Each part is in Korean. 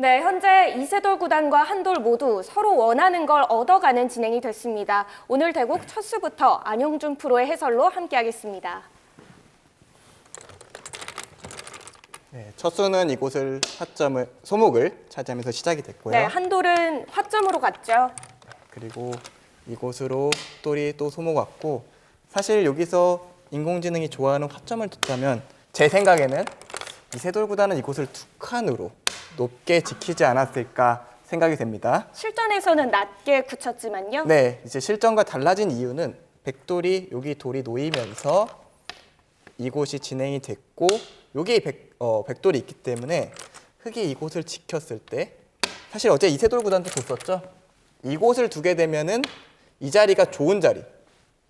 네, 현재 이세돌 구단과 한돌 모두 서로 원하는 걸 얻어가는 진행이 됐습니다. 오늘 대국 첫 수부터 안용준 프로의 해설로 함께하겠습니다. 네, 첫 수는 이곳을 소목을 차지하면서 시작이 됐고요. 네, 한돌은 화점으로 갔죠. 그리고 이곳으로 똘이 또 소목 왔고, 사실 여기서 인공지능이 좋아하는 화점을 뒀다면 제 생각에는 이세돌 구단은 이곳을 두 칸으로 높게 지키지 않았을까 생각이 됩니다. 실전에서는 낮게 굳혔지만요. 네, 이제 실전과 달라진 이유는 백돌이 여기 돌이 놓이면서 이곳이 진행이 됐고, 여기 백돌이 있기 때문에 흑이 이곳을 지켰을 때, 사실 어제 이세돌 구단도 줬었죠. 이곳을 두게 되면은 이 자리가 좋은 자리,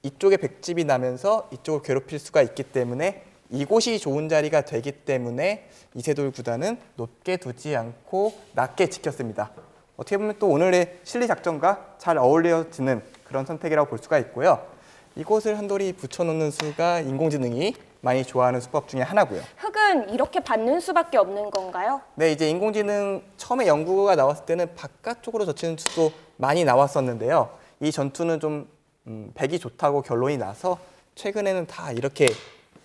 이쪽에 백집이 나면서 이쪽을 괴롭힐 수가 있기 때문에 이곳이 좋은 자리가 되기 때문에 이세돌 구단은 높게 두지 않고 낮게 지켰습니다. 어떻게 보면 또 오늘의 실리 작전과 잘 어울려지는 그런 선택이라고 볼 수가 있고요. 이곳을 한돌이 붙여놓는 수가 인공지능이 많이 좋아하는 수법 중에 하나고요. 흑은 이렇게 받는 수밖에 없는 건가요? 네, 이제 인공지능 처음에 연구가 나왔을 때는 바깥쪽으로 젖히는 수도 많이 나왔었는데요. 이 전투는 좀 백이 좋다고 결론이 나서 최근에는 다 이렇게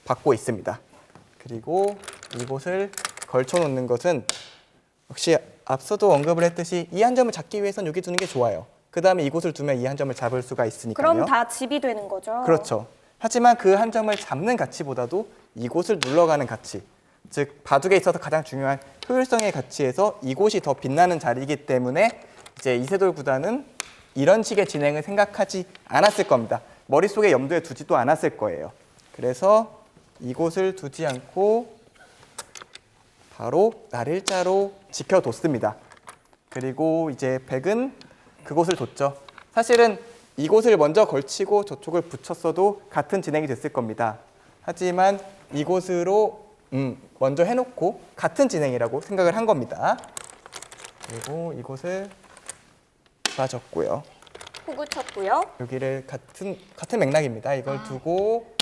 받고 있습니다. 그리고 이곳을 걸쳐놓는 것은 역시 앞서도 언급을 했듯이 이 한 점을 잡기 위해서는 여기 두는 게 좋아요. 그 다음에 이곳을 두면 이 한 점을 잡을 수가 있으니까요. 그럼 다 집이 되는 거죠? 그렇죠. 하지만 그 한 점을 잡는 가치보다도 이곳을 눌러가는 가치, 즉 바둑에 있어서 가장 중요한 효율성의 가치에서 이곳이 더 빛나는 자리이기 때문에 이제 이세돌 구단은 이런 식의 진행을 생각하지 않았을 겁니다. 머릿속에 염두에 두지도 않았을 거예요. 그래서 이곳을 두지 않고 바로 날일자로 지켜뒀습니다. 그리고 이제 백은 그곳을 뒀죠. 사실은 이곳을 먼저 걸치고 저쪽을 붙였어도 같은 진행이 됐을 겁니다. 하지만 이곳으로 먼저 해놓고 같은 진행이라고 생각을 한 겁니다. 그리고 이곳을 빠졌고요. 후구 쳤고요. 여기를 같은 맥락입니다. 이걸 두고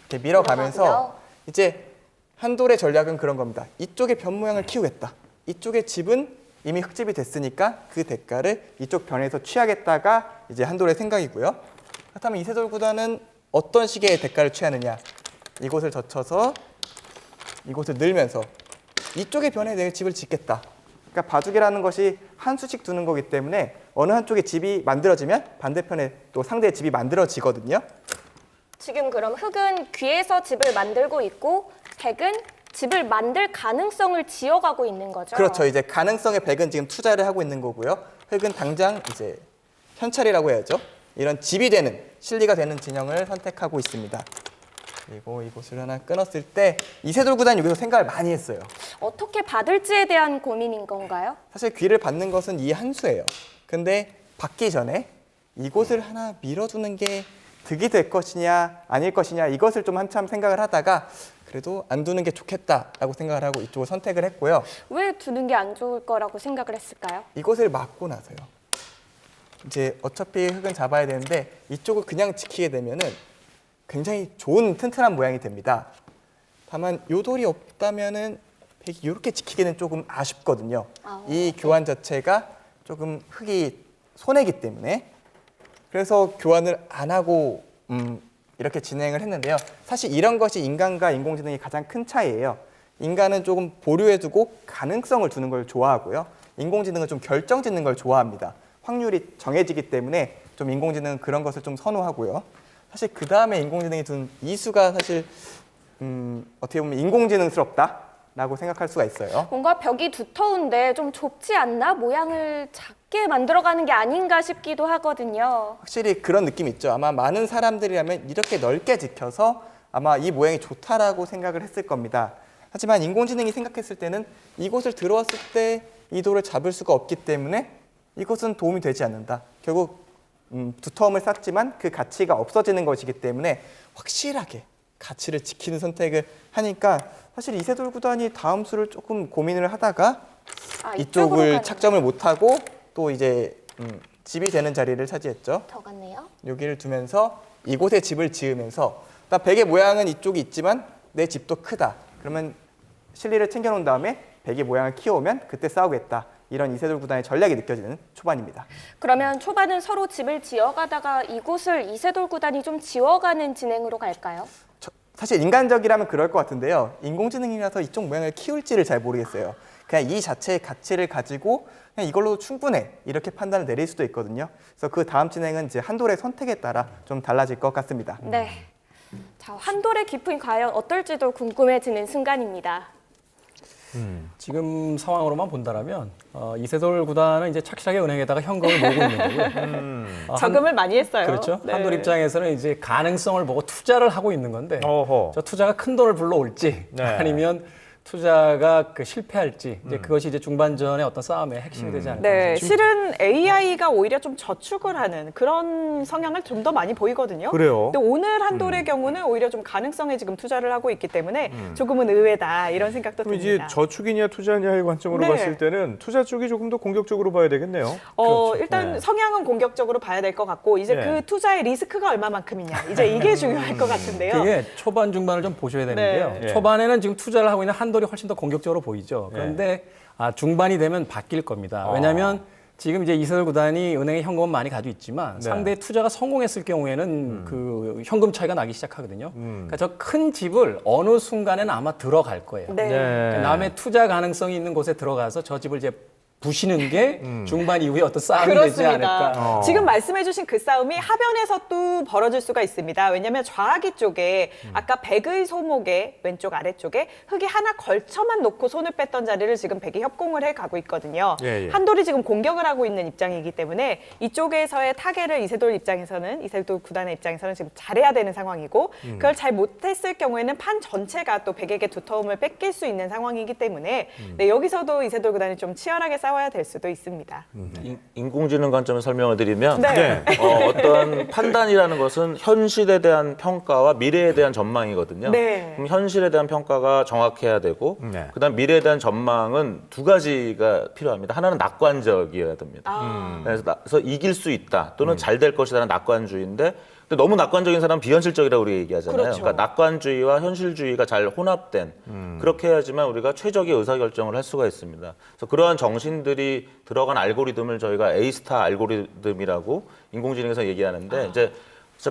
이렇게 밀어가면서 밀어가고요. 이제 한돌의 전략은 그런 겁니다. 이쪽에 변 모양을 키우겠다. 이쪽의 집은 이미 흑집이 됐으니까 그 대가를 이쪽 변에서 취하겠다가 이제 한돌의 생각이고요. 그렇다면 이세돌 구단은 어떤 식의 대가를 취하느냐. 이곳을 젖혀서 이곳을 늘면서 이쪽의 변에 내 집을 짓겠다. 그러니까 바둑이라는 것이 한 수씩 두는 거기 때문에 어느 한쪽에 집이 만들어지면 반대편에 또 상대의 집이 만들어지거든요. 지금 그럼 흑은 귀에서 집을 만들고 있고 백은 집을 만들 가능성을 지어가고 있는 거죠? 그렇죠. 이제 가능성의 백은 지금 투자를 하고 있는 거고요. 흑은 당장 이제 현찰이라고 해야죠. 이런 집이 되는, 실리가 되는 진영을 선택하고 있습니다. 그리고 이곳을 하나 끊었을 때 이세돌 구단이 여기서 생각을 많이 했어요. 어떻게 받을지에 대한 고민인 건가요? 사실 귀를 받는 것은 이 한 수예요. 근데 받기 전에 이곳을 하나 밀어두는 게 득이 될 것이냐 아닐 것이냐 이것을 좀 한참 생각을 하다가 그래도 안 두는 게 좋겠다라고 생각을 하고 이쪽을 선택을 했고요. 왜 두는 게 안 좋을 거라고 생각을 했을까요? 이것을 막고 나서요. 이제 어차피 흑은 잡아야 되는데 이쪽을 그냥 지키게 되면은 굉장히 좋은 튼튼한 모양이 됩니다. 다만 요 돌이 없다면은 백이 이렇게 지키기는 조금 아쉽거든요. 이 교환 자체가 조금 흑이 손해기 때문에 그래서 교환을 안 하고 이렇게 진행을 했는데요. 사실 이런 것이 인간과 인공지능의 가장 큰 차이예요. 인간은 조금 보류해두고 가능성을 두는 걸 좋아하고요. 인공지능은 좀 결정짓는 걸 좋아합니다. 확률이 정해지기 때문에 좀 인공지능은 그런 것을 좀 선호하고요. 사실 그 다음에 인공지능이 둔 이수가 사실 어떻게 보면 인공지능스럽다라고 생각할 수가 있어요. 뭔가 벽이 두터운데 좀 좁지 않나? 모양을 작게 만들어가는 게 아닌가 싶기도 하거든요. 확실히 그런 느낌이 있죠. 아마 많은 사람들이라면 이렇게 넓게 지켜서 아마 이 모양이 좋다라고 생각을 했을 겁니다. 하지만 인공지능이 생각했을 때는 이곳을 들어왔을 때 이 돌을 잡을 수가 없기 때문에 이것은 도움이 되지 않는다. 결국 두터움을 쌓지만 그 가치가 없어지는 것이기 때문에 확실하게 가치를 지키는 선택을 하니까 사실 이세돌 구단이 다음 수를 조금 고민을 하다가 이쪽을 착점을 못하고 또 이제 집이 되는 자리를 차지했죠. 더 갔네요. 여기를 두면서 이곳에 집을 지으면서 백의 모양은 이쪽이 있지만 내 집도 크다. 그러면 실리를 챙겨놓은 다음에 백이 모양을 키워오면 그때 싸우겠다. 이런 이세돌 구단의 전략이 느껴지는 초반입니다. 그러면 초반은 서로 집을 지어가다가 이곳을 이세돌 구단이 좀 지워가는 진행으로 갈까요? 사실 인간적이라면 그럴 것 같은데요. 인공지능이라서 이쪽 모양을 키울지를 잘 모르겠어요. 그냥 이 자체의 가치를 가지고 그냥 이걸로 충분해 이렇게 판단을 내릴 수도 있거든요. 그래서 그 다음 진행은 이제 한돌의 선택에 따라 좀 달라질 것 같습니다. 네. 자, 한돌의 깊음이 과연 어떨지도 궁금해지는 순간입니다. 지금 상황으로만 본다라면 이세돌 구단은 이제 착실하게 은행에다가 현금을 모으고 있는 거고요. 저금을 많이 했어요. 그렇죠. 네. 한돌 입장에서는 이제 가능성을 보고 투자를 하고 있는 건데 어허. 저 투자가 큰 돈을 불러올지 네. 아니면 투자가 실패할지 이제 그것이 이제 중반전의 어떤 싸움의 핵심이 되지 않을까. 네, 실은 AI가 오히려 좀 저축을 하는 그런 성향을 좀 더 많이 보이거든요. 그래요? 근데 오늘 한돌의 경우는 오히려 좀 가능성에 지금 투자를 하고 있기 때문에 조금은 의외다 이런 생각도 그럼 듭니다. 이제 저축이냐 투자냐의 관점으로 네. 봤을 때는 투자 쪽이 조금 더 공격적으로 봐야 되겠네요. 일단 네. 성향은 공격적으로 봐야 될 것 같고 이제 네. 그 투자의 리스크가 얼마만큼이냐 이제 이게 중요할 것 같은데요. 그게 초반 중반을 좀 보셔야 되는데요. 네. 초반에는 지금 투자를 하고 있는 한돌이 훨씬 더 공격적으로 보이죠. 그런데 중반이 되면 바뀔 겁니다. 왜냐하면 지금 이제 이세돌 구단이 은행에 현금은 많이 가지고 있지만 네. 상대의 투자가 성공했을 경우에는 그 현금 차이가 나기 시작하거든요. 그러니까 저 큰 집을 어느 순간에는 아마 들어갈 거예요. 네. 그러니까 남의 투자 가능성이 있는 곳에 들어가서 저 집을 이제 부시는 게 중반 이후에 어떤 싸움이 되지 않을까. 그렇습니다. 지금 말씀해주신 그 싸움이 하변에서 또 벌어질 수가 있습니다. 왜냐하면 좌하기 쪽에 아까 백의 소목에 왼쪽 아래쪽에 흙이 하나 걸쳐만 놓고 손을 뺐던 자리를 지금 백이 협공을 해가고 있거든요. 예, 예. 한돌이 지금 공격을 하고 있는 입장이기 때문에 이쪽에서의 타겟을 이세돌 구단의 입장에서는 지금 잘해야 되는 상황이고 그걸 잘 못했을 경우에는 판 전체가 또 백에게 두터움을 뺏길 수 있는 상황이기 때문에 네, 여기서도 이세돌 구단이 좀 치열하게 싸워야 될 수도 있습니다. 인공지능 관점에서 설명을 드리면 네. 어떤 판단이라는 것은 현실에 대한 평가와 미래에 대한 전망이거든요. 네. 그럼 현실에 대한 평가가 정확해야 되고 네. 그다음 미래에 대한 전망은 두 가지가 필요합니다. 하나는 낙관적이어야 됩니다. 그래서 이길 수 있다 또는 잘 될 것이라는 낙관주의인데 근데 너무 낙관적인 사람은 비현실적이라고 우리가 얘기하잖아요. 그렇죠. 그러니까 낙관주의와 현실주의가 잘 혼합된 그렇게 해야지만 우리가 최적의 의사결정을 할 수가 있습니다. 그래서 그러한 정신들이 들어간 알고리즘을 저희가 A스타 알고리즘이라고 인공지능에서 얘기하는데 이제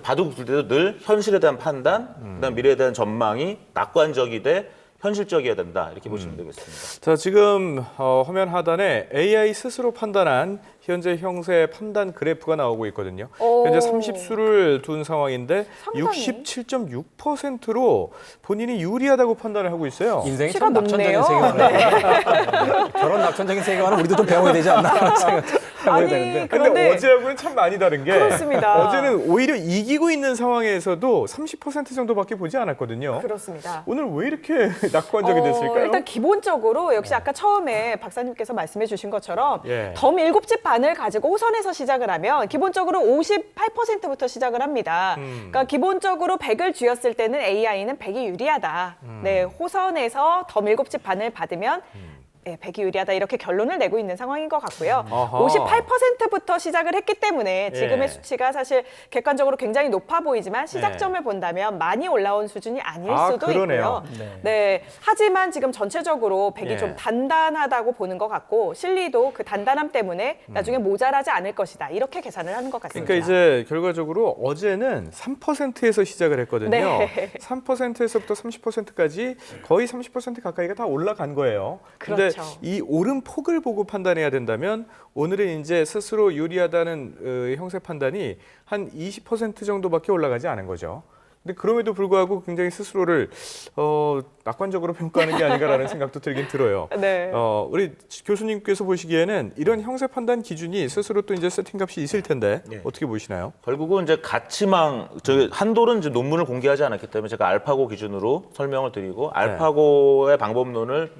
바둑 둘 때도 늘 현실에 대한 판단, 그다음 미래에 대한 전망이 낙관적이 돼 현실적이어야 된다 이렇게 보시면 되겠습니다. 자, 지금 화면 하단에 AI 스스로 판단한 현재 형세 판단 그래프가 나오고 있거든요. 오. 현재 30수를 둔 상황인데 상당히. 67.6%로 본인이 유리하다고 판단을 하고 있어요. 인생이 수가 참 낙천적인 높네요. 세계관을 저런 낙천적인 세계관을 우리도 좀 배워야 되지 않나 생각해보게 아니, 되는데. 근데 그런데 어제하고는 참 많이 다른 게 그렇습니다. 어제는 오히려 이기고 있는 상황에서도 30% 정도밖에 보지 않았거든요. 그렇습니다. 오늘 왜 이렇게 낙관적이 됐을까요? 일단 기본적으로 역시 아까 처음에 박사님께서 말씀해 주신 것처럼 예. 덤 7집 반을 가지고 호선에서 시작을 하면 기본적으로 58%부터 시작을 합니다. 그러니까 기본적으로 100을 쥐었을 때는 AI는 100이 유리하다. 네, 호선에서 덤 7집 반을 받으면 네, 100이 유리하다 이렇게 결론을 내고 있는 상황인 것 같고요. 어허. 58%부터 시작을 했기 때문에 지금의 예. 수치가 사실 객관적으로 굉장히 높아 보이지만 시작점을 본다면 많이 올라온 수준이 아닐 수도 그러네요. 있고요. 네. 하지만 지금 전체적으로 백이 예. 좀 단단하다고 보는 것 같고 실리도 그 단단함 때문에 나중에 모자라지 않을 것이다. 이렇게 계산을 하는 것 같습니다. 그러니까 이제 결과적으로 어제는 3%에서 시작을 했거든요. 네. 3%에서부터 30%까지 거의 30% 가까이가 다 올라간 거예요. 근데 그렇죠. 이 오른 폭을 보고 판단해야 된다면 오늘은 이제 스스로 유리하다는 형세 판단이 한 20% 정도밖에 올라가지 않은 거죠. 근데 그럼에도 불구하고 굉장히 스스로를 낙관적으로 평가하는 게 아닌가라는 생각도 들긴 들어요. 네. 우리 교수님께서 보시기에는 이런 형세 판단 기준이 스스로 또 이제 세팅값이 있을 텐데 예. 어떻게 보시나요? 결국은 이제 가치망, 한돌은 이제 논문을 공개하지 않았기 때문에 제가 알파고 기준으로 설명을 드리고 알파고의 방법론을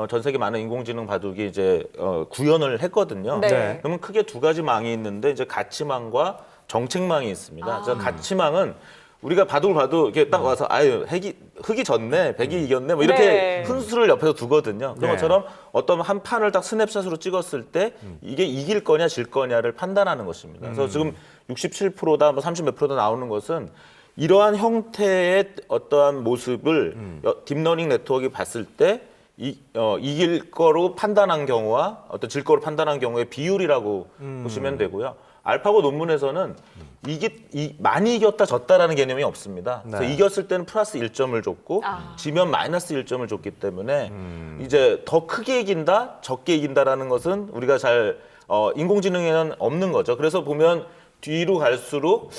전 세계 많은 인공지능 바둑이 이제 구현을 했거든요. 네. 그러면 크게 두 가지 망이 있는데 이제 가치망과 정책망이 있습니다. 그래서 가치망은 우리가 바둑을 봐도 이렇게 딱 와서 아유 흙이 졌네, 백이 이겼네, 뭐 이렇게 네. 훈수를 옆에서 두거든요. 그런 네. 것처럼 어떤 한 판을 딱 스냅샷으로 찍었을 때 이게 이길 거냐 질 거냐를 판단하는 것입니다. 그래서 지금 67%다, 뭐 30 몇 프로다 나오는 것은 이러한 형태의 어떠한 모습을 딥러닝 네트워크가 봤을 때 이길 거로 판단한 경우와 어떤 질 거로 판단한 경우의 비율이라고 보시면 되고요. 알파고 논문에서는 많이 이겼다 졌다라는 개념이 없습니다. 그래서 네. 이겼을 때는 플러스 1점을 줬고 지면 마이너스 1점을 줬기 때문에 이제 더 크게 이긴다, 적게 이긴다라는 것은 우리가 잘 인공지능에는 없는 거죠. 그래서 보면 뒤로 갈수록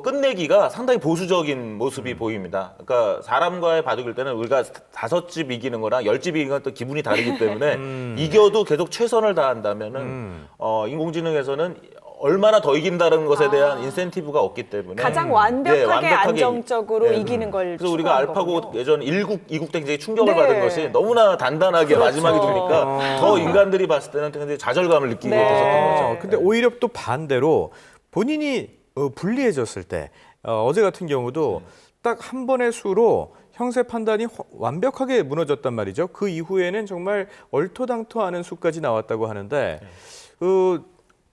끝내기가 상당히 보수적인 모습이 보입니다. 그러니까 사람과의 바둑일 때는 우리가 5집 이기는 거랑 10집 이기는 건 또 기분이 다르기 때문에 이겨도 계속 최선을 다한다면은 인공지능에서는 얼마나 더 이긴다는 것에 대한 인센티브가 없기 때문에 가장 완벽하게, 완벽하게 안정적으로 네. 이기는 걸 그래서 우리가 추구하는 알파고 거군요. 예전 1국 때 굉장히 충격을 네. 받은 것이 너무나 단단하게 그렇죠. 마지막에 주니까 더 인간들이 봤을 때는 굉장히 좌절감을 느끼게 네. 됐었던 거죠. 근데 오히려 또 반대로 본인이 불리해졌을 때 어제 같은 경우도 딱 한 번의 수로 형세 판단이 완벽하게 무너졌단 말이죠. 그 이후에는 정말 얼토당토하는 수까지 나왔다고 하는데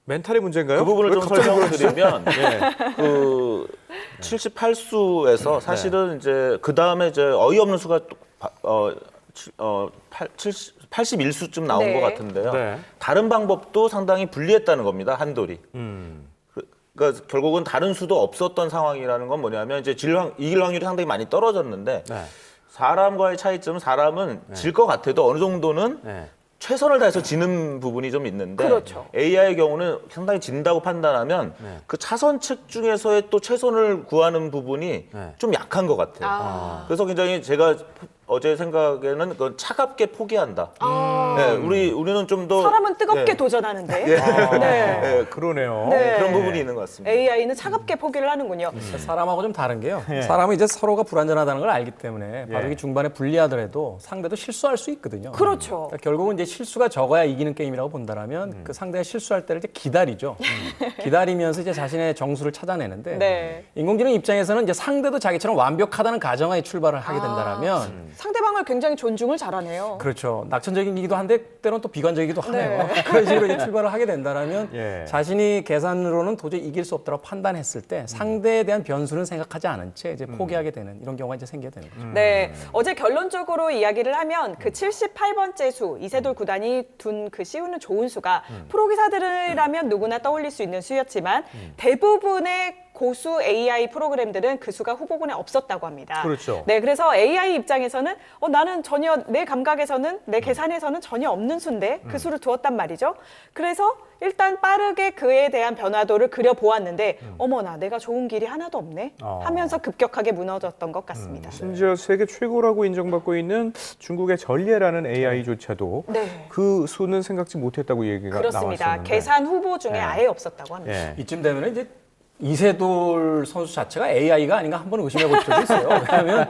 멘탈의 문제인가요? 그 부분을 왜 좀 갑자기 설명을 그러시죠? 드리면 그 78수에서 사실은 이제 그 다음에 이제 어이없는 수가 81수쯤 나온 네. 것 같은데요. 네. 다른 방법도 상당히 불리했다는 겁니다. 한돌이. 그러니까 결국은 다른 수도 없었던 상황이라는 건 뭐냐면 이제 이길 확률이 상당히 많이 떨어졌는데 네. 사람과의 차이점은 사람은 질 것 같아도 어느 정도는 네. 최선을 다해서 지는 부분이 좀 있는데 그렇죠. AI의 경우는 상당히 진다고 판단하면 네. 그 차선책 중에서의 또 최선을 구하는 부분이 네. 좀 약한 것 같아요. 그래서 굉장히 제가 어제 생각에는 그건 차갑게 포기한다. 네, 우리는 좀 더 사람은 뜨겁게 네. 도전하는데 네. 그러네요. 네. 그런 부분이 있는 것 같습니다. AI는 차갑게 포기를 하는군요. 사람하고 좀 다른 게요. 사람은 이제 서로가 불완전하다는 걸 알기 때문에 바둑이 중반에 불리하더라도 상대도 실수할 수 있거든요. 그렇죠. 그러니까 결국은 이제 실수가 적어야 이기는 게임이라고 본다라면 그 상대가 실수할 때를 이제 기다리죠. 기다리면서 이제 자신의 정수를 찾아내는데 네. 인공지능 입장에서는 이제 상대도 자기처럼 완벽하다는 가정하에 출발을 하게 된다라면 상대방을 굉장히 존중을 잘하네요. 그렇죠. 낙천적이기도 한데 때로는 또 비관적이기도 하네요. 네. 그런 식으로 이제 출발을 하게 된다라면 예. 자신이 계산으로는 도저히 이길 수 없다고 판단했을 때 상대에 대한 변수는 생각하지 않은 채 이제 포기하게 되는 이런 경우가 이제 생기게 되는 거죠. 네, 어제 결론적으로 이야기를 하면 그 78번째 수 이세돌 구단이 둔 그 시우는 좋은 수가 프로 기사들이라면 누구나 떠올릴 수 있는 수였지만 대부분의 고수 AI 프로그램들은 그 수가 후보군에 없었다고 합니다. 그렇죠. 네, 그래서 AI 입장에서는 나는 전혀 내 감각에서는 내 계산에서는 전혀 없는 수인데 그 수를 두었단 말이죠. 그래서 일단 빠르게 그에 대한 변화도를 그려보았는데 어머나 내가 좋은 길이 하나도 없네 하면서 급격하게 무너졌던 것 같습니다. 심지어 세계 최고라고 인정받고 있는 중국의 전례라는 AI조차도 네. 그 수는 생각지 못했다고 얘기가 그렇습니다. 나왔었는데. 계산 후보 중에 네. 아예 없었다고 합니다. 예. 이쯤 되면 이제 이세돌 선수 자체가 AI가 아닌가 한번 의심해 볼 필요도 있어요. 왜냐하면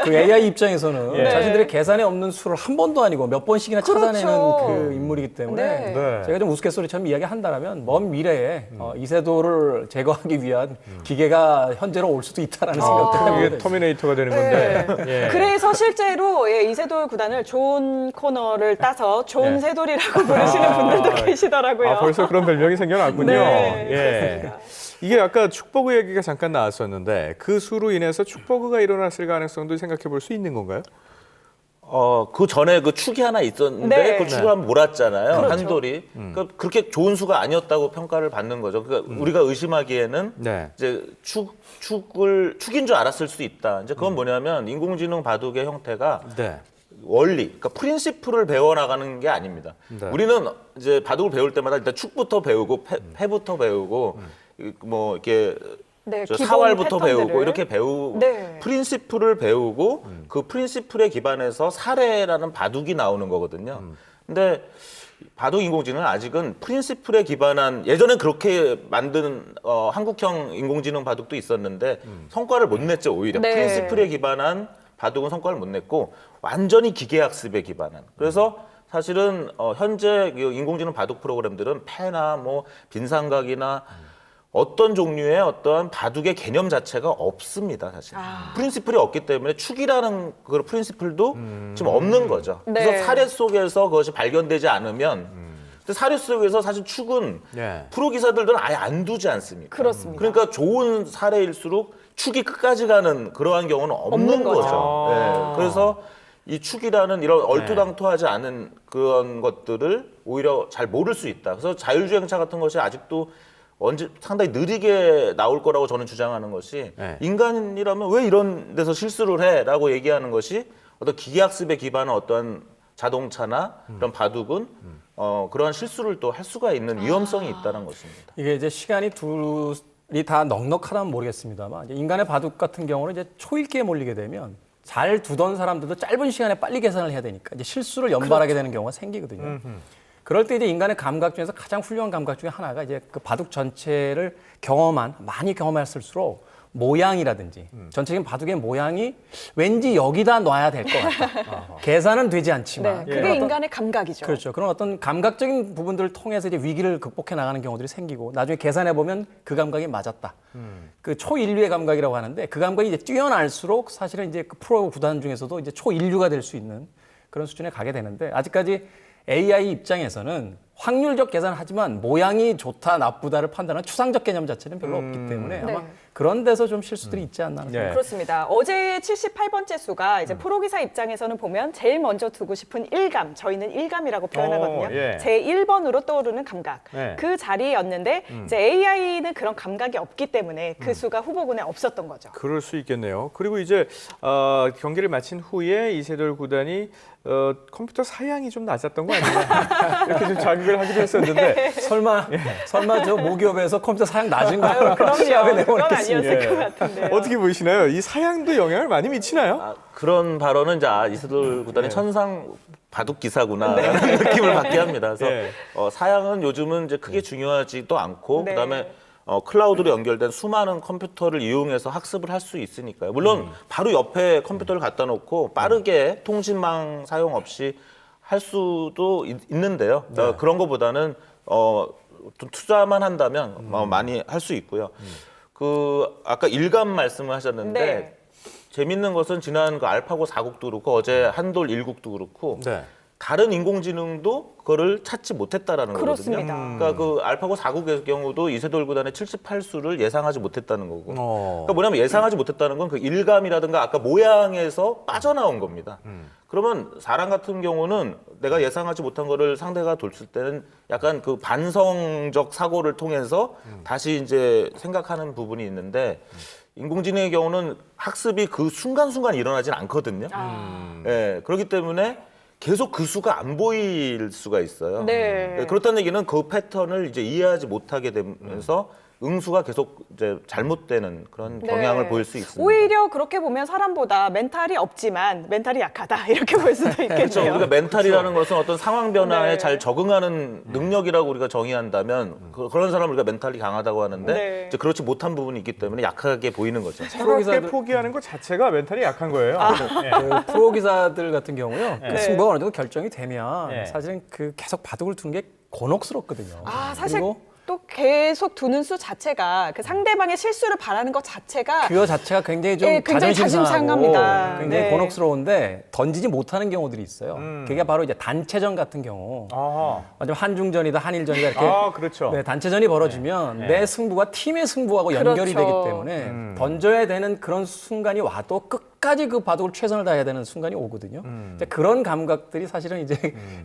그 AI 입장에서는 예. 자신들의 계산에 없는 수를 한 번도 아니고 몇 번씩이나 찾아내는 그렇죠. 그 인물이기 때문에 네. 네. 제가 좀 우스갯소리처럼 이야기한다면 먼 미래에 이세돌을 제거하기 위한 기계가 현재로 올 수도 있다라는 생각도 이게 해보게 됩니다. 터미네이터가 되는 건데. 예. 그래서 실제로 이세돌 구단을 존 코너를 따서 존 세돌이라고 부르시는 분들도 계시더라고요. 벌써 그런 별명이 생겨났군요. 네, 예. 이게 아까 축버그 얘기가 잠깐 나왔었는데 그 수로 인해서 축버그가 일어났을 가능성도 생각해 볼 수 있는 건가요? 그 전에 그 축이 하나 있었는데 네. 그 축을 한번 몰았잖아요. 그렇죠. 한돌이. 그러니까 그렇게 좋은 수가 아니었다고 평가를 받는 거죠. 그러니까 우리가 의심하기에는 네. 이제 축인 줄 알았을 수도 있다. 이제 그건 뭐냐면 인공지능 바둑의 형태가 네. 원리, 그러니까 프린시플을 배워나가는 게 아닙니다. 네. 우리는 이제 바둑을 배울 때마다 일단 축부터 배우고 패부터 배우고 뭐 이렇게 네, 저 기본 사활부터 패턴들을. 배우고 이렇게 배우고 네. 프린시플을 배우고 그 프린시플에 기반해서 사례라는 바둑이 나오는 거거든요. 근데 바둑 인공지능은 아직은 프린시플에 기반한 예전엔 그렇게 만든 한국형 인공지능 바둑도 있었는데 성과를 못 냈죠. 오히려 네. 프린시플에 기반한 바둑은 성과를 못 냈고 완전히 기계학습에 기반한. 그래서 사실은 현재 그 인공지능 바둑 프로그램들은 패나 뭐 빈삼각이나 어떤 종류의 어떠한 바둑의 개념 자체가 없습니다, 사실. 프린시플이 없기 때문에 축이라는 그 프린시플도 지금 없는 거죠. 네. 그래서 사례 속에서 그것이 발견되지 않으면 근데 사례 속에서 사실 축은 예. 프로 기사들은 아예 안 두지 않습니까? 그렇습니다. 그러니까 좋은 사례일수록 축이 끝까지 가는 그러한 경우는 없는 없는 거죠. 거죠. 네. 그래서 이 축이라는 이런 얼토당토하지 않은 그런 것들을 오히려 잘 모를 수 있다. 그래서 자율주행차 같은 것이 아직도 상당히 느리게 나올 거라고 저는 주장하는 것이 네. 인간이라면 왜 이런 데서 실수를 해라고 얘기하는 것이 어떤 기계학습에 기반한 어떠한 자동차나 그런 바둑은 그러한 실수를 또 할 수가 있는 위험성이 있다는 것입니다. 이게 이제 시간이 둘이 다 넉넉하다면 모르겠습니다만 이제 인간의 바둑 같은 경우는 이제 초읽기에 몰리게 되면 잘 두던 사람들도 짧은 시간에 빨리 계산을 해야 되니까 이제 실수를 연발하게 되는 경우가 생기거든요. 그럴 때 이제 인간의 감각 중에서 가장 훌륭한 감각 중에 하나가 이제 그 바둑 전체를 많이 경험했을수록 모양이라든지 전체적인 바둑의 모양이 왠지 여기다 놔야 될 것 같다. 계산은 되지 않지만 네, 그게 인간의 감각이죠. 그렇죠. 그런 어떤 감각적인 부분들을 통해서 이제 위기를 극복해 나가는 경우들이 생기고 나중에 계산해 보면 그 감각이 맞았다. 그 초인류의 감각이라고 하는데 그 감각이 이제 뛰어날수록 사실은 이제 그 프로 구단 중에서도 이제 초인류가 될 수 있는 그런 수준에 가게 되는데 아직까지 AI 입장에서는 확률적 계산을 하지만 모양이 좋다 나쁘다를 판단하는 추상적 개념 자체는 별로 없기 때문에 아마 네. 그런 데서 좀 실수들이 있지 않나 하는 생각이 그렇습니다. 어제의 78번째 수가 이제 프로기사 입장에서는 보면 제일 먼저 두고 싶은 일감, 저희는 일감이라고 표현하거든요. 예. 제 1번으로 떠오르는 감각. 네. 그 자리였는데 이제 AI는 그런 감각이 없기 때문에 그 수가 후보군에 없었던 거죠. 그럴 수 있겠네요. 그리고 이제 경기를 마친 후에 이세돌 구단이 컴퓨터 사양이 좀 낮았던 거 아니냐 이렇게 좀 자극을 하기도 했었는데 설마 저 모기업에서 컴퓨터 사양 낮은 거요? 그럼요. 그건 아니었을 예. 것 같은데요. 어떻게 보시나요? 이 사양도 영향을 많이 미치나요? 그런 발언은 이제 이세돌 구단의 천상 바둑 기사구나 라는 느낌을 받게 합니다. 그래서 네. 사양은 요즘은 이제 크게 중요하지도 않고 네. 그다음에 클라우드로 연결된 수많은 컴퓨터를 이용해서 학습을 할 수 있으니까요. 물론 바로 옆에 컴퓨터를 갖다 놓고 빠르게 통신망 사용 없이 할 수도 있는데요. 그런 것보다는 좀 투자만 한다면 많이 할 수 있고요. 아까 일감 말씀을 하셨는데 네. 재밌는 것은 지난 그 알파고 4국도 그렇고 어제 한돌 1국도 그렇고 네. 다른 인공지능도 그거를 찾지 못했다라는 그렇습니다. 거거든요. 그러니까 그 알파고 4국의 경우도 이세돌 구단의 78수를 예상하지 못했다는 거고. 그러니까 뭐냐면 예상하지 못했다는 건 그 일감이라든가 아까 모양에서 빠져나온 겁니다. 그러면 사람 같은 경우는 내가 예상하지 못한 거를 상대가 뒀을 때는 약간 그 반성적 사고를 통해서 다시 이제 생각하는 부분이 있는데 인공지능의 경우는 학습이 그 순간순간 일어나진 않거든요. 예, 그렇기 때문에 계속 그 수가 안 보일 수가 있어요. 네. 그렇다는 얘기는 그 패턴을 이제 이해하지 못하게 되면서 응수가 계속 이제 잘못되는 그런 경향을 보일 수 있습니다. 오히려 그렇게 보면 사람보다 멘탈이 없지만 멘탈이 약하다 이렇게 볼 수도 있겠네요. 그렇죠. 우리가 멘탈이라는 것은 어떤 상황 변화에 네. 잘 적응하는 능력이라고 우리가 정의한다면 그런 사람을 우리가 멘탈이 강하다고 하는데 네. 이제 그렇지 못한 부분이 있기 때문에 약하게 보이는 거죠. 차갑게 포기하는 것 자체가 멘탈이 약한 거예요. 예. 그 프로 기사들 같은 경우요. 그 네. 승부가 어느 정도 결정이 되면 네. 사실은 그 계속 바둑을 두는 게 곤혹스럽거든요. 사실 그리고 또 계속 두는 수 자체가 그 상대방의 실수를 바라는 것 자체가 그거 자체가 굉장히 좀 예, 굉장히 자존심 상하고 자존심상합니다. 굉장히 네. 곤혹스러운데 던지지 못하는 경우들이 있어요. 그게 바로 이제 단체전 같은 경우. 아하. 완전 한중전이다 한일전이다 이렇게 그렇죠. 네, 단체전이 벌어지면 내 승부가 팀의 승부하고 연결이 그렇죠. 되기 때문에 던져야 되는 그런 순간이 와도 끝까지 그 바둑을 최선을 다해야 되는 순간이 오거든요. 이제 그런 감각들이 사실은 이제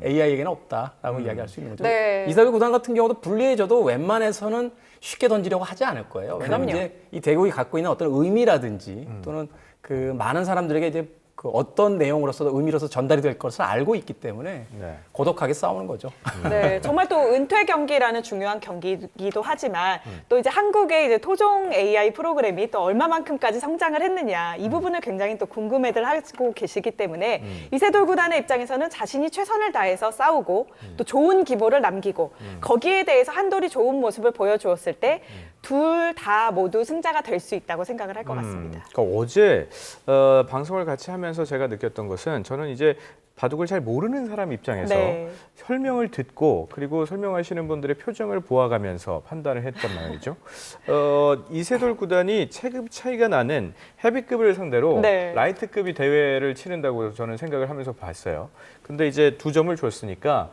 AI에게는 없다라고 이야기할 수 있는 거죠. 네. 이사벨 구단 같은 경우도 불리해져도 웬만해서는 쉽게 던지려고 하지 않을 거예요. 왜냐하면 그럼요. 이제 이 대국이 갖고 있는 어떤 의미라든지 또는 그 많은 사람들에게 이제 그 어떤 내용으로서도 의미로서 전달이 될 것을 알고 있기 때문에 네. 고독하게 싸우는 거죠. 네, 정말 또 은퇴 경기라는 중요한 경기이기도 하지만 또 이제 한국의 이제 토종 AI 프로그램이 또 얼마만큼까지 성장을 했느냐 이 부분을 굉장히 또 궁금해들 하고 계시기 때문에 이세돌 구단의 입장에서는 자신이 최선을 다해서 싸우고 또 좋은 기보를 남기고 거기에 대해서 한돌이 좋은 모습을 보여주었을 때 둘 다 모두 승자가 될 수 있다고 생각을 할 것 같습니다. 그러니까 어제 방송을 같이 하면서 제가 느꼈던 것은 저는 이제 바둑을 잘 모르는 사람 입장에서 네. 설명을 듣고 그리고 설명하시는 분들의 표정을 보아가면서 판단을 했단 말이죠. 이세돌 구단이 체급 차이가 나는 헤비급을 상대로 네. 라이트급이 대회를 치른다고 저는 생각을 하면서 봤어요. 근데 이제 2점을 줬으니까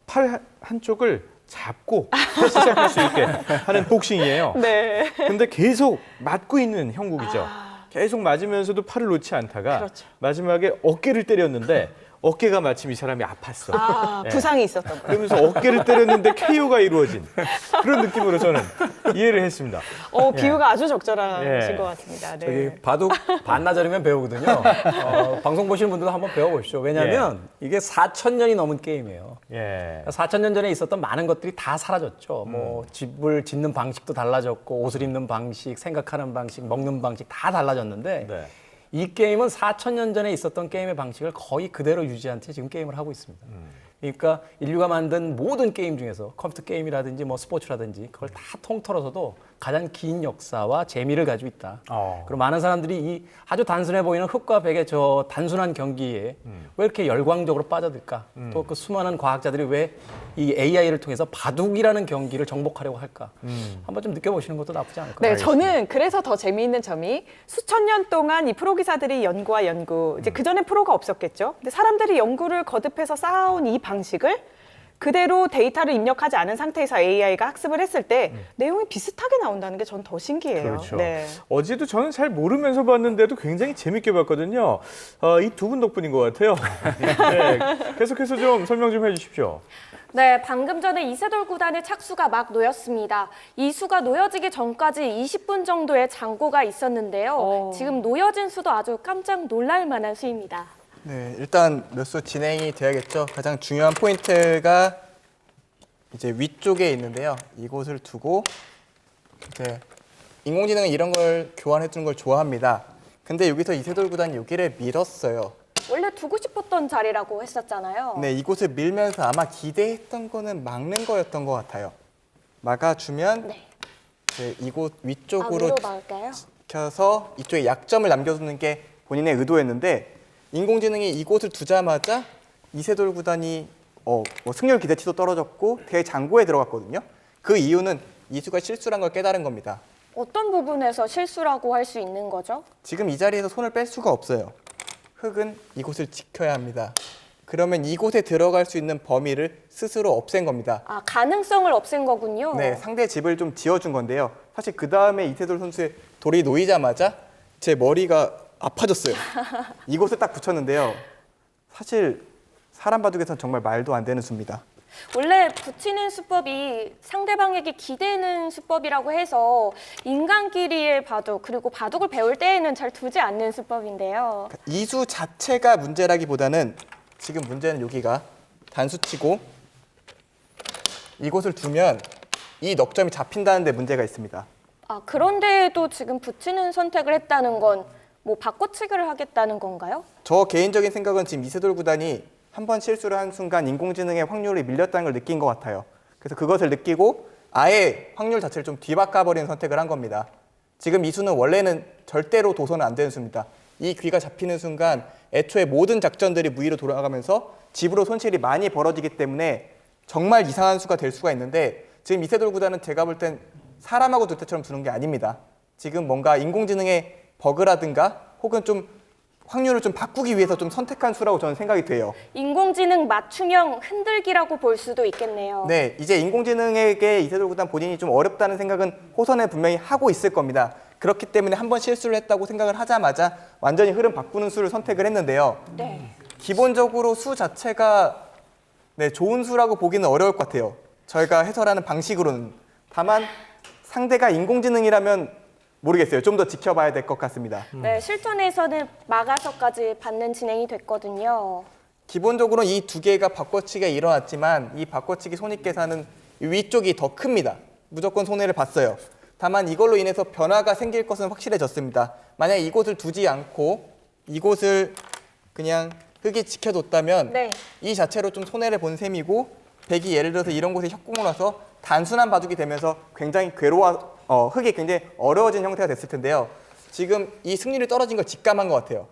팔 한쪽을 잡고 시작할 수 있게 하는 복싱이에요. 네. 근데 계속 맞고 있는 형국이죠. 계속 맞으면서도 팔을 놓지 않다가 그렇죠. 마지막에 어깨를 때렸는데 어깨가 마침 이 사람이 아팠어. 아, 예. 부상이 있었던 거예요. 그러면서 어깨를 때렸는데 KO가 이루어진 그런 느낌으로 저는 이해를 했습니다. 비유가 아주 적절하신 예. 것 같습니다. 네. 저기 바둑 반나절이면 배우거든요. 방송 보시는 분들도 한번 배워보시죠. 왜냐하면 이게 4,000년이 넘은 게임이에요. 예. 4,000년 전에 있었던 많은 것들이 다 사라졌죠. 뭐 집을 짓는 방식도 달라졌고 옷을 입는 방식, 생각하는 방식, 먹는 방식 다 달라졌는데 네. 이 게임은 4,000년 전에 있었던 게임의 방식을 거의 그대로 유지한 채 지금 게임을 하고 있습니다. 그러니까 인류가 만든 모든 게임 중에서 컴퓨터 게임이라든지 뭐 스포츠라든지 그걸 다 통틀어서도 가장 긴 역사와 재미를 가지고 있다. 그리고 많은 사람들이 이 아주 단순해 보이는 흑과 백의 저 단순한 경기에 왜 이렇게 열광적으로 빠져들까? 또 그 수많은 과학자들이 왜 이 AI를 통해서 바둑이라는 경기를 정복하려고 할까? 한번 좀 느껴보시는 것도 나쁘지 않을 것 네, 같아요. 저는 그래서 더 재미있는 점이 수천 년 동안 이 프로 기사들이 연구와 연구, 이제 그전에 프로가 없었겠죠. 근데 사람들이 연구를 거듭해서 쌓아온 이 방식을 그대로 데이터를 입력하지 않은 상태에서 AI가 학습을 했을 때 내용이 비슷하게 나온다는 게 전 더 신기해요. 그렇죠. 네. 어제도 저는 잘 모르면서 봤는데도 굉장히 재밌게 봤거든요. 이 두 분 덕분인 것 같아요. 네, 계속해서 좀 설명 좀 해주십시오. 네, 방금 전에 이세돌 구단의 착수가 막 놓였습니다. 이 수가 놓여지기 전까지 20분 정도의 장고가 있었는데요. 지금 놓여진 수도 아주 깜짝 놀랄 만한 수입니다. 네, 일단 몇 수 진행이 돼야겠죠. 가장 중요한 포인트가 이제 위쪽에 있는데요. 이곳을 두고 이제 인공지능은 이런 걸 교환해 주는 걸 좋아합니다. 근데 여기서 이세돌 구단이 여기를 밀었어요. 원래 두고 싶었던 자리라고 했었잖아요. 네, 이곳을 밀면서 아마 기대했던 거는 막는 거였던 것 같아요. 막아주면 네. 이제 이곳 아, 위쪽으로 위로 나올까요? 시켜서 이쪽에 약점을 남겨두는 게 본인의 의도였는데 인공지능이 이곳을 두자마자 이세돌 구단이 뭐 승률 기대치도 떨어졌고 대장고에 들어갔거든요. 그 이유는 이수가 실수란 걸 깨달은 겁니다. 어떤 부분에서 실수라고 할 수 있는 거죠? 지금 이 자리에서 손을 뺄 수가 없어요. 흙은 이곳을 지켜야 합니다. 그러면 이곳에 들어갈 수 있는 범위를 스스로 없앤 겁니다. 아, 가능성을 없앤 거군요. 네, 상대 집을 좀 지어준 건데요. 사실 그 다음에 이세돌 선수의 돌이 놓이자마자 제 머리가 아파졌어요. 이곳에 딱 붙였는데요. 사실 사람 바둑에서는 정말 말도 안 되는 수입니다. 원래 붙이는 수법이 상대방에게 기대는 수법이라고 해서 인간끼리의 바둑 그리고 바둑을 배울 때에는 잘 두지 않는 수법인데요. 이수 자체가 문제라기보다는 지금 문제는 여기가 단수치고 이곳을 두면 이 넉점이 잡힌다는 데 문제가 있습니다. 아, 그런데도 지금 붙이는 선택을 했다는 건 뭐 바꿔치기를 하겠다는 건가요? 저 개인적인 생각은 지금 이세돌 구단이 한 번 실수를 한 순간 인공지능의 확률이 밀렸다는 걸 느낀 것 같아요. 그래서 그것을 느끼고 아예 확률 자체를 좀 뒤바꿔버리는 선택을 한 겁니다. 지금 이 수는 원래는 절대로 둬서는 안 되는 수입니다. 이 귀가 잡히는 순간 애초에 모든 작전들이 무위로 돌아가면서 집으로 손실이 많이 벌어지기 때문에 정말 이상한 수가 될 수가 있는데 지금 이세돌 구단은 제가 볼 땐 사람하고 둘 때처럼 두는 게 아닙니다. 지금 뭔가 인공지능의 버그라든가 혹은 좀 확률을 좀 바꾸기 위해서 좀 선택한 수라고 저는 생각이 돼요. 인공지능 맞춤형 흔들기라고 볼 수도 있겠네요. 네, 이제 인공지능에게 이세돌 구단 본인이 좀 어렵다는 생각은 호선에 분명히 하고 있을 겁니다. 그렇기 때문에 한 번 실수를 했다고 생각을 하자마자 완전히 흐름 바꾸는 수를 선택을 했는데요. 네. 기본적으로 수 자체가 좋은 수라고 보기는 어려울 것 같아요. 저희가 해설하는 방식으로는. 다만 상대가 인공지능이라면 모르겠어요. 좀 더 지켜봐야 될 것 같습니다. 네, 실전에서는 막아서까지 받는 진행이 됐거든요. 기본적으로 이 두 개가 바꿔치기가 일어났지만 이 바꿔치기 손익계산은 위쪽이 더 큽니다. 무조건 손해를 봤어요. 다만 이걸로 인해서 변화가 생길 것은 확실해졌습니다. 만약에 이곳을 두지 않고 이곳을 그냥 흙이 지켜뒀다면 네. 이 자체로 좀 손해를 본 셈이고 백이 예를 들어서 이런 곳에 협공을 와서 단순한 바둑이 되면서 굉장히 흙이 굉장히 어려워진 형태가 됐을 텐데요. 지금 이 승률이 떨어진 걸 직감한 것 같아요.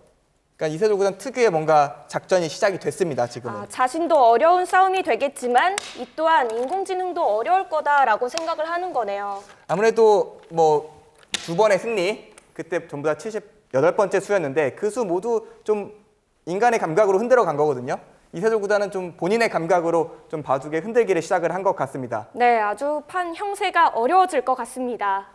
그러니까 이세돌 구단 특유의 뭔가 작전이 시작이 됐습니다. 지금은. 아, 자신도 어려운 싸움이 되겠지만 이 또한 인공지능도 어려울 거다라고 생각을 하는 거네요. 아무래도 뭐 두 번의 승리, 그때 전부 다 78번째 수였는데 그 수 모두 좀 인간의 감각으로 흔들어 간 거거든요. 이세돌 구단은 좀 본인의 감각으로 좀 바둑의 흔들기를 시작을 한 것 같습니다. 네, 아주 판 형세가 어려워질 것 같습니다.